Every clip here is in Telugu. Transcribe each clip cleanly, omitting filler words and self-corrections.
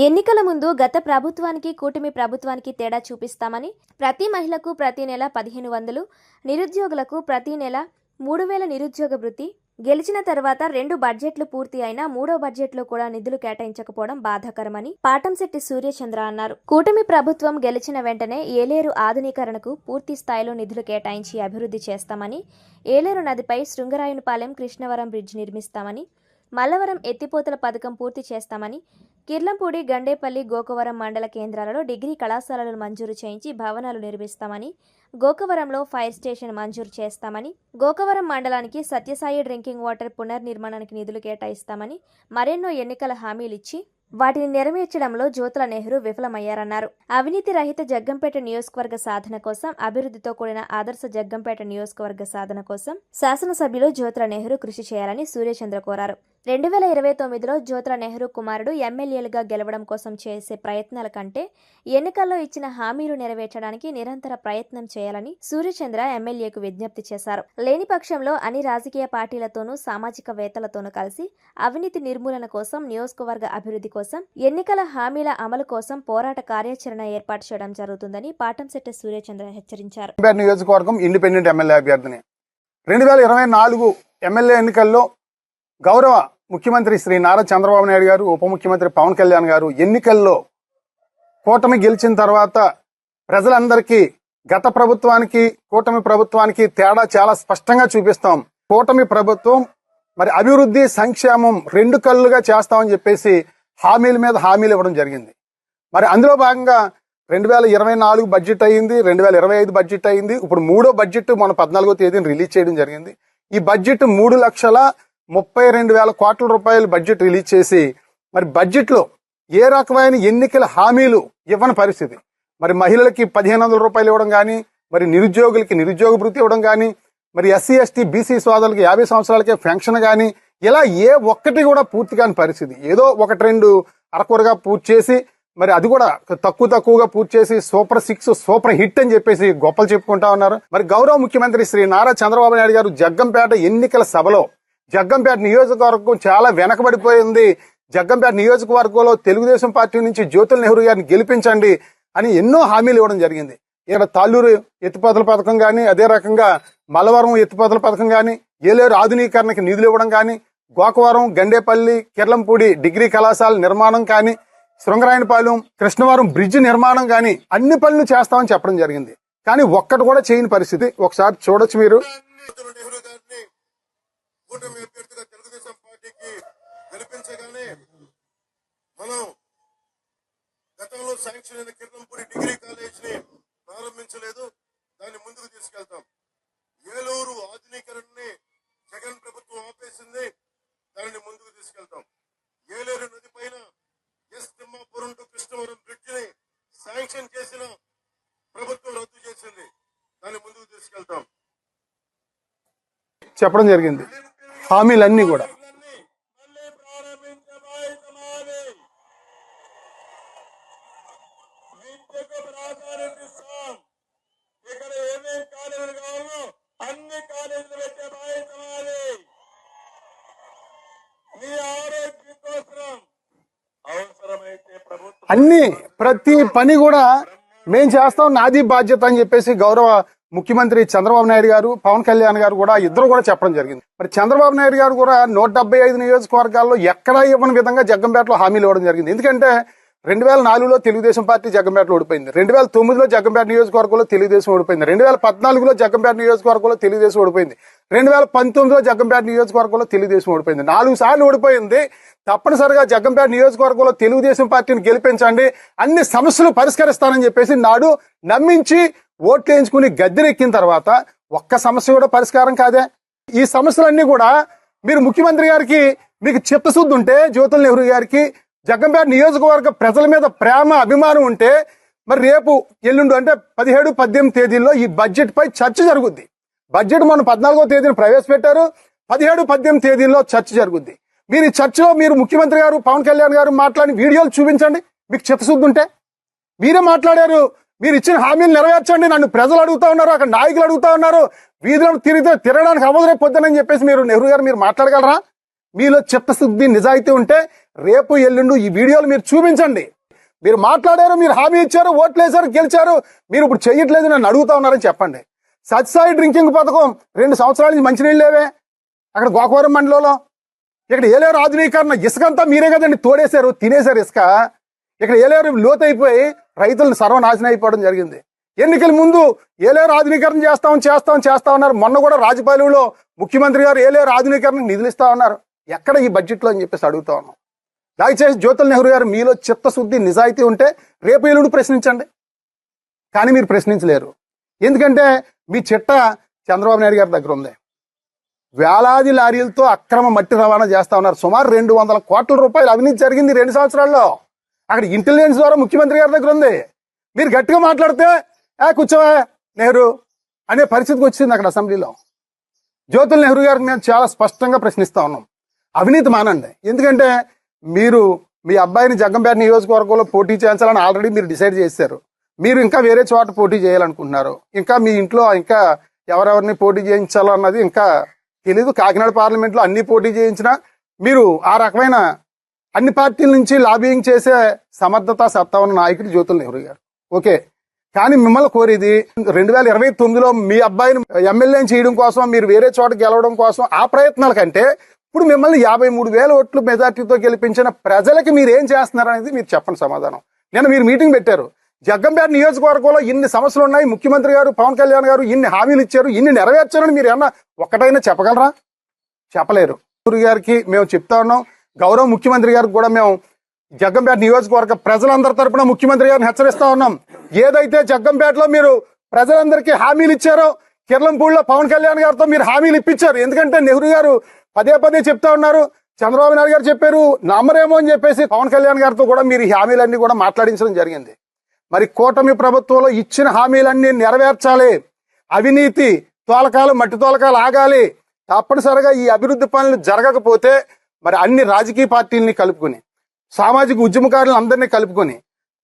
ఎన్నికల ముందు గత ప్రభుత్వానికి కూటమి ప్రభుత్వానికి తేడా చూపిస్తామని, ప్రతి మహిళకు ప్రతి నెల 1500, నిరుద్యోగులకు ప్రతి నెల 3000 నిరుద్యోగ భృతి, గెలిచిన తర్వాత 2 బడ్జెట్లు పూర్తి అయినా 3వ బడ్జెట్లో కూడా నిధులు కేటాయించకపోవడం బాధాకరమని పాటంశెట్టి సూర్యచంద్ర అన్నారు. కూటమి ప్రభుత్వం గెలిచిన వెంటనే ఏలేరు ఆధునీకరణకు పూర్తి స్థాయిలో నిధులు కేటాయించి అభివృద్ధి చేస్తామని, ఏలేరు నదిపై శృంగరాయునిపాలెం కృష్ణవరం బ్రిడ్జ్ నిర్మిస్తామని, మల్లవరం ఎత్తిపోతల పథకం పూర్తి చేస్తామని, కిర్లంపూడి, గండేపల్లి, గోకవరం మండల కేంద్రాలలో డిగ్రీ కళాశాలలు మంజూరు చేయించి భవనాలు నిర్మిస్తామని, గోకవరంలో ఫైర్ స్టేషన్ మంజూరు చేస్తామని, గోకవరం మండలానికి సత్యసాయి డ్రింకింగ్ వాటర్ పునర్నిర్మాణానికి నిధులు కేటాయిస్తామని మరెన్నో ఎన్నికల హామీలిచ్చి వాటిని నెరవేర్చడంలో జ్యోతుల నెహ్రూ విఫలమయ్యారన్నారు. అవినీతి రహిత జగ్గంపేట నియోజకవర్గ సాధన కోసం, అభివృద్ధితో కూడిన ఆదర్శ జగ్గంపేట నియోజకవర్గ సాధన కోసం శాసనసభ్యులు జ్యోతుల నెహ్రూ కృషి చేయాలని సూర్యచంద్ర కోరారు. 2029లో జ్యోతుల నెహ్రూ కుమారుడు ఎమ్మెల్యేలుగా గెలవడం కోసం చేసే ప్రయత్నాల కంటే ఎన్నికల్లో ఇచ్చిన హామీలు నెరవేర్చడానికి నిరంతర ప్రయత్నం చేయాలని సూర్యచంద్ర ఎమ్మెల్యేకు విజ్ఞప్తి చేశారు. లేని పక్షంలో అన్ని రాజకీయ పార్టీలతోనూ సామాజికవేత్తలతోనూ కలిసి అవినీతి నిర్మూలన కోసం, నియోజకవర్గ అభివృద్ధి కోసం, ఎన్నికల హామీల అమలు కోసం పోరాట కార్యాచరణ ఏర్పాటు చేయడం జరుగుతుందని పాటంశెట్టి సూర్యచంద్ర హెచ్చరించారు. నియోజకవర్గం ఇండిపెండెంట్ ఎమ్మెల్యే అభ్యర్థిని 2024 ఎమ్మెల్యే ఎన్నికల్లో గౌరవ ముఖ్యమంత్రి శ్రీ నారా చంద్రబాబు నాయుడు గారు, ఉప ముఖ్యమంత్రి పవన్ కళ్యాణ్ గారు ఎన్నికల్లో కూటమి గెలిచిన తర్వాత ప్రజలందరికీ గత ప్రభుత్వానికి కూటమి ప్రభుత్వానికి తేడా చాలా స్పష్టంగా చూపిస్తాం. కూటమి ప్రభుత్వం మరి అభివృద్ధి, సంక్షేమం 2 కళ్ళుగా చేస్తామని చెప్పేసి హామీల మీద హామీలు ఇవ్వడం జరిగింది. మరి అందులో భాగంగా 2024 బడ్జెట్ అయింది, 2025 బడ్జెట్ అయింది. ఇప్పుడు 3వ బడ్జెట్ మన 14వ తేదీని రిలీజ్ చేయడం జరిగింది. ఈ బడ్జెట్ 3,32,000 కోట్ల రూపాయలు బడ్జెట్ రిలీజ్ చేసి మరి బడ్జెట్లో ఏ రకమైన ఎన్నికల హామీలు ఇవ్వని పరిస్థితి. మరి మహిళలకి 1,500 రూపాయలు ఇవ్వడం కానీ, మరి నిరుద్యోగులకి నిరుద్యోగ భృతి ఇవ్వడం కానీ, మరి ఎస్సీ ఎస్టీ బీసీ సోదరులకి 50 సంవత్సరాలకే పెన్షన్ కానీ, ఇలా ఏ ఒక్కటి కూడా పూర్తి కాని పరిస్థితి. ఏదో 1-2 అరకొరగా పూర్తి చేసి, మరి అది కూడా తక్కువగా పూర్తి చేసి సూపర్ 6 సూపర్ హిట్ అని చెప్పేసి గొప్పలు చెప్పుకుంటా ఉన్నారు. మరి గౌరవ ముఖ్యమంత్రి శ్రీ నారా చంద్రబాబు నాయుడు గారు జగ్గంపేట ఎన్నికల సభలో జగ్గంపేట నియోజకవర్గం చాలా వెనకబడిపోయింది, జగ్గంపేట నియోజకవర్గంలో తెలుగుదేశం పార్టీ నుంచి జ్యోతుల నెహ్రూ గారిని గెలిపించండి అని ఎన్నో హామీలు ఇవ్వడం జరిగింది. ఇక్కడ తాళ్ళూరు ఎత్తిపోతల పథకం కానీ, అదే రకంగా మల్లవరం ఎత్తిపోతల పథకం కానీ, ఏలేరు ఆధునీకరణకి నిధులు ఇవ్వడం కానీ, గోకవరం, గండేపల్లి, కిర్లంపూడి డిగ్రీ కళాశాల నిర్మాణం కానీ, శృంగరాయనిపాలెం కృష్ణవరం బ్రిడ్జ్ నిర్మాణం కానీ అన్ని పనులు చేస్తామని చెప్పడం జరిగింది. కానీ ఒక్కటి కూడా చేయని పరిస్థితి. ఒకసారి చూడొచ్చు మీరు. కూటమి అభ్యర్థిగా తెలుగుదేశం పార్టీకి గెలిపించగానే మనం గతంలో శాంక్షన్ అయిన కిర్లంపూడి డిగ్రీ కాలేజీని ప్రారంభించలేదు, దాన్ని ముందుకు తీసుకెళ్తాం. ఏలూరు ఆధునీకరణని జగన్ ప్రభుత్వం ఆపేసింది, దానిని ముందుకు తీసుకెళ్తాం. ఏలేరు నది పైన S Thimmapuram to Krishnavaram bridge ని శాంక్షన్ చేసిన ప్రభుత్వం రద్దు చేసింది, దాన్ని ముందుకు తీసుకెళ్తాం. చెప్పడం జరిగింది హామీలన్నీ కూడా. ఇక్కడ ఏమేమి కాలేజీలు కావాలో అన్ని కాలేజీలు పెట్టే బాధ్యత మాది. మీ ఆరోగ్యం కోసం అవసరమైతే ప్రభుత్వం అన్ని ప్రతి పని కూడా మేం చేస్తాం, నాది బాధ్యత అని చెప్పేసి గౌరవ ముఖ్యమంత్రి చంద్రబాబు నాయుడు గారు, పవన్ కళ్యాణ్ గారు కూడా ఇద్దరు కూడా చెప్పడం జరిగింది. మరి చంద్రబాబు నాయుడు గారు కూడా 175 నియోజకవర్గాల్లో ఎక్కడా ఇవ్వని విధంగా జగ్గంపేటలో హామీలు ఇవ్వడం జరిగింది. ఎందుకంటే 2004లో తెలుగుదేశం పార్టీ జగ్గంపేటలో ఓడిపోయింది, 2009లో జగ్గంపేట నియోజకవర్గంలో తెలుగుదేశం ఓడిపోయింది, 2014లో జగ్గంపేట నియోజకవర్గంలో తెలుగుదేశం ఓడిపోయింది, 2019లో జగ్గంపేట నియోజకవర్గంలో తెలుగుదేశం ఓడిపోయింది. 4 సార్లు ఓడిపోయింది. తప్పనిసరిగా జగ్గంపేట నియోజకవర్గంలో తెలుగుదేశం పార్టీని గెలిపించండి, అన్ని సమస్యలు పరిష్కరిస్తానని చెప్పేసి నాడు నమ్మించి ఓట్లు వేయించుకుని గద్దెనెక్కిన తర్వాత ఒక్క సమస్య కూడా పరిష్కారం కాదే. ఈ సమస్యలన్నీ కూడా మీరు ముఖ్యమంత్రి గారికి మీకు చిత్తశుద్ధి ఉంటే, జ్యోతుల నెహ్రూ గారికి జగ్గంపేట నియోజకవర్గ ప్రజల మీద ప్రేమ అభిమానం ఉంటే మరి రేపు ఎల్లుండు అంటే 17, 18 తేదీల్లో ఈ బడ్జెట్ పై చర్చ జరుగుద్ది. బడ్జెట్ మనం 14వ తేదీని ప్రవేశపెట్టారు, 17, 18 తేదీల్లో చర్చ జరుగుద్ది. మీరు ఈ చర్చలో మీరు ముఖ్యమంత్రి గారు, పవన్ కళ్యాణ్ గారు మాట్లాడిన వీడియోలు చూపించండి. మీకు చిత్తశుద్ధి ఉంటే మీరే మాట్లాడారు, మీరు ఇచ్చిన హామీలు నెరవేర్చండి. నన్ను ప్రజలు అడుగుతా ఉన్నారు, అక్కడ నాయకులు అడుగుతా ఉన్నారు, వీధులను తిరగడానికి అవ్వదు రేపు పొద్దునని చెప్పేసి మీరు నెహ్రూ గారు మీరు మాట్లాడగలరా? మీలో చిత్తశుద్ధి నిజాయితీ ఉంటే రేపు ఎల్లుండు ఈ వీడియోలు మీరు చూపించండి. మీరు మాట్లాడారు, మీరు హామీ ఇచ్చారు, ఓట్లేశారు, గెలిచారు, మీరు ఇప్పుడు చెయ్యట్లేదు నన్ను అడుగుతా ఉన్నారని చెప్పండి. సత్సాయి డ్రింకింగ్ పథకం 2 సంవత్సరాల నుంచి మంచినీళ్ళు లేవే అక్కడ గోకవరం మండలంలో. ఇక్కడ ఏలేరు ఆధునీకరణ ఇసుకంతా మీరే కదండి తోడేశారు, తినేశారు ఇసుక. ఇక్కడ ఏలేరు లోతైపోయి రైతులను సర్వనాశనం అయిపోవడం జరిగింది. ఎన్నికల ముందు ఏలేరు ఆధునీకరణ చేస్తా ఉన్నారు. మొన్న కూడా రాజపాలెంలో ముఖ్యమంత్రి గారు ఏలేరు ఆధునీకరణకు నిధులు ఇస్తా ఉన్నారు. ఎక్కడ ఈ బడ్జెట్లో అని చెప్పేసి అడుగుతా ఉన్నాం. దయచేసి జ్యోతుల్ నెహ్రూ గారు మీలో చిత్తశుద్ధి నిజాయితీ ఉంటే రేపు ఎల్లుండి ప్రశ్నించండి. కానీ మీరు ప్రశ్నించలేరు. ఎందుకంటే మీ చిట్ట చంద్రబాబు నాయుడు గారి దగ్గర ఉంది. వేలాది లారీలతో అక్రమ మట్టి రవాణా చేస్తా ఉన్నారు. సుమారు 200 కోట్ల రూపాయలు అవినీతి జరిగింది 2 సంవత్సరాల్లో. అక్కడ ఇంటెలిజెన్స్ ద్వారా ముఖ్యమంత్రి గారి దగ్గర ఉంది. మీరు గట్టిగా మాట్లాడితే కూర్చోవా నెహ్రూ అనే పరిస్థితికి వచ్చింది అక్కడ అసెంబ్లీలో. జ్యోతుల్ నెహ్రూ గారికి మేము చాలా స్పష్టంగా ప్రశ్నిస్తా ఉన్నాం. అవినీతి మానండి. ఎందుకంటే మీరు మీ అబ్బాయిని జగ్గంపేట నియోజకవర్గంలో పోటీ చేయించాలని ఆల్రెడీ మీరు డిసైడ్ చేశారు. మీరు ఇంకా వేరే చోట పోటీ చేయాలనుకుంటున్నారు. ఇంకా మీ ఇంట్లో ఇంకా ఎవరెవరిని పోటీ చేయించాలో అన్నది ఇంకా తెలీదు. కాకినాడ పార్లమెంట్లో అన్ని పోటీ చేయించినా మీరు ఆ రకమైన అన్ని పార్టీల నుంచి లాబింగ్ చేసే సమర్థత సత్తా ఉన్న నాయకుడు జ్యోతుల్ నెహ్రూ గారు. ఓకే, కానీ మిమ్మల్ని కోరేది 2029లో మీ అబ్బాయిని ఎమ్మెల్యేని చేయడం కోసం, మీరు వేరే చోట గెలవడం కోసం ఆ ప్రయత్నాల కంటే ఇప్పుడు మిమ్మల్ని 53,000 ఓట్లు మెజార్టీతో గెలిపించిన ప్రజలకి మీరు ఏం చేస్తున్నారు అనేది మీరు చెప్పండి సమాధానం. నిన్న మీరు మీటింగ్ పెట్టారు. జగ్గంపేట నియోజకవర్గంలో ఇన్ని సమస్యలు ఉన్నాయి, ముఖ్యమంత్రి గారు పవన్ కళ్యాణ్ గారు ఇన్ని హామీలు ఇచ్చారు, ఇన్ని నెరవేర్చారని మీరు ఏమన్నా ఒక్కటైనా చెప్పగలరా? చెప్పలేరు. గారికి మేము చెప్తా ఉన్నాం. గౌరవ ముఖ్యమంత్రి గారికి కూడా మేము జగ్గంపేట నియోజకవర్గ ప్రజలందరి తరపున ముఖ్యమంత్రి గారిని హెచ్చరిస్తా ఉన్నాం. ఏదైతే జగ్గంపేటలో మీరు ప్రజలందరికీ హామీలు ఇచ్చారో, కిర్లంపూడిలో పవన్ కళ్యాణ్ గారితో మీరు హామీలు ఇప్పించారు. ఎందుకంటే నెహ్రూ గారు పదే చెప్తా ఉన్నారు, చంద్రబాబు నాయుడు గారు చెప్పారు, నమ్మరేమో అని చెప్పేసి పవన్ కళ్యాణ్ గారితో కూడా మీరు ఈ హామీలన్నీ కూడా మాట్లాడించడం జరిగింది. మరి కూటమి ప్రభుత్వంలో ఇచ్చిన హామీలన్నీ నెరవేర్చాలి. అవినీతి తోలకాలు, మట్టి తోలకాలు ఆగాలి. తప్పనిసరిగా ఈ అభివృద్ధి పనులు జరగకపోతే మరి అన్ని రాజకీయ పార్టీలని కలుపుకొని, సామాజిక ఉద్యమకారులను అందరినీ కలుపుకొని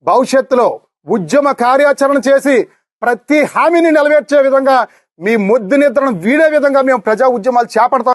భవిష్యత్తులో ఉద్యమ కార్యాచరణ చేసి ప్రతి హామీని నెరవేర్చే విధంగా, మీ మొద్దు నిద్రను వీడే విధంగా మేము ప్రజా ఉద్యమాలు చేపడతాం.